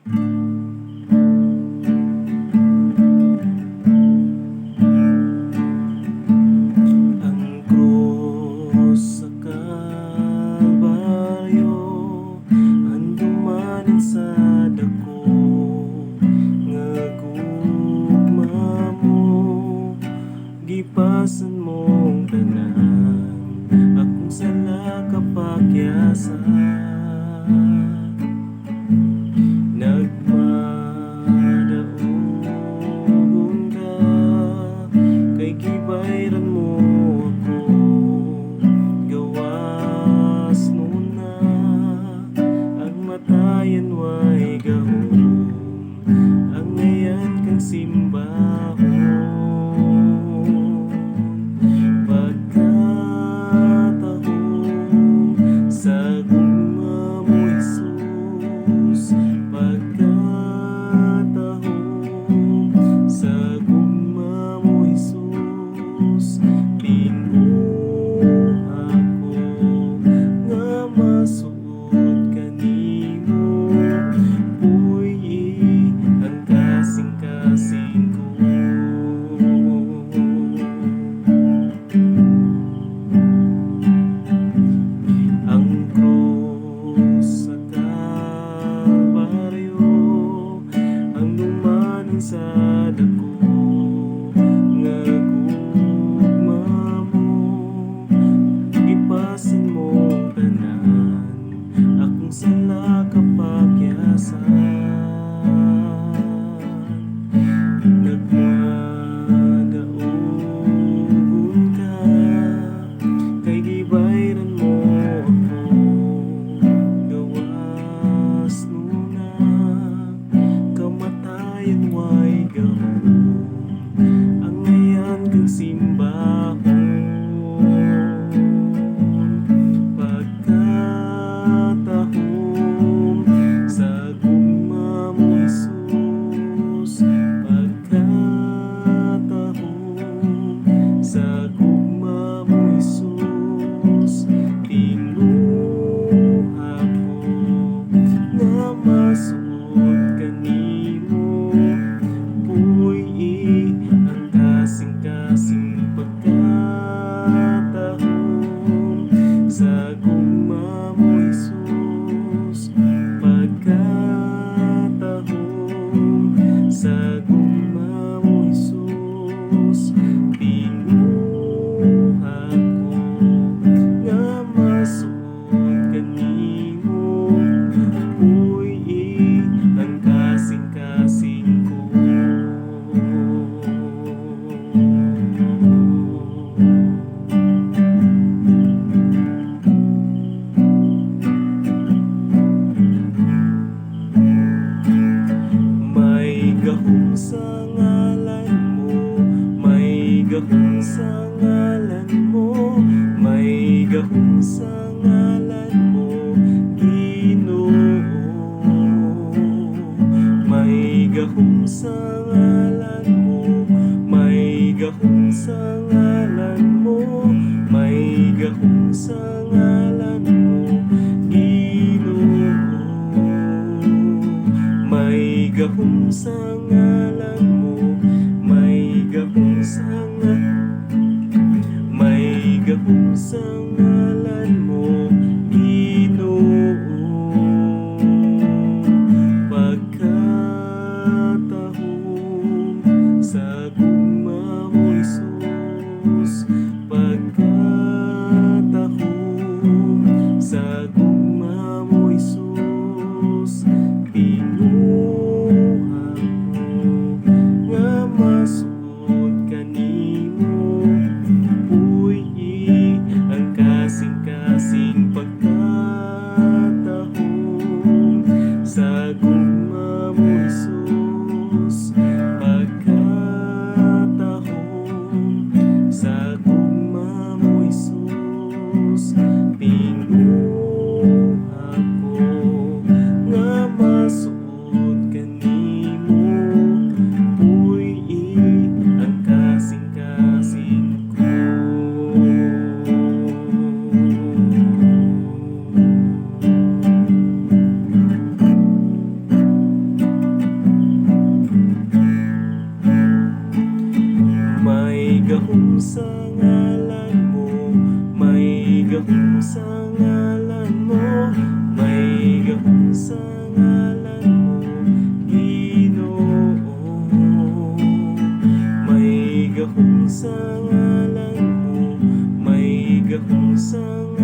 Ang krus sa Kalbaryo, handumanan sa dako, nga gugma mo, gipasan mong tanan, akong sala kapakyasan. Nagmadaogon ka, kay gibayran mo ako, gawas nuna, ang matayan way gahom, ang ngayan kang simbahon. Pagkatahong sa gugma mo Jesus, pagkatahong sa gugma mo Jesus, tinuha ko nga masuod kanimo, uy ang kasing-kasing ko. Ang krus sa Kalbaryo, ang dumanan sa dako, nga gugma mo, gipasin mong tanan, akong sala kapakyasan. Nagmadaogon ka, kay gibayran mo ako, gawas nuna, kamatayan way gahom, ang ngayan kang simbahon. Pagkatahong sa gugma mo Jesus, pagkatahong sa gugma mo Jesus, tinuha ko nga masuod kanimo, uy ang kasing-kasing pagkatahong sa gugma mo Jesus, pagkatahong sa gugma mo Jesus, tinuha ko nga masuod kanimo, uy ang kasing-kasing ko. May gahom sa ngalan mo, may gahom sa ngalan mo, may gahom sa ngalan mo, Ginoo. May gahom sa ngalan mo, may gahom sa ngalan mo, may gahom sa ngalan mo, Ginoo. May gahom sa ngalan mo, may gahom sa may gahom sa ngalan mo, Ginoo. Pagkatahong sa gugma mo Jesus, pagkatahong sa gugma mo Jesus, tinuha ko nga masuod kanimo, uy ang kasing-kasing pagkatahong sa gugma mo Jesus, pagkatahong sa gugma mo Jesus, tinuha ko nga masuod sa ngalan mo, may gahong sa ngalan mo, Ginoo. May gahong sa ngalan mo, may gahong sa ngalan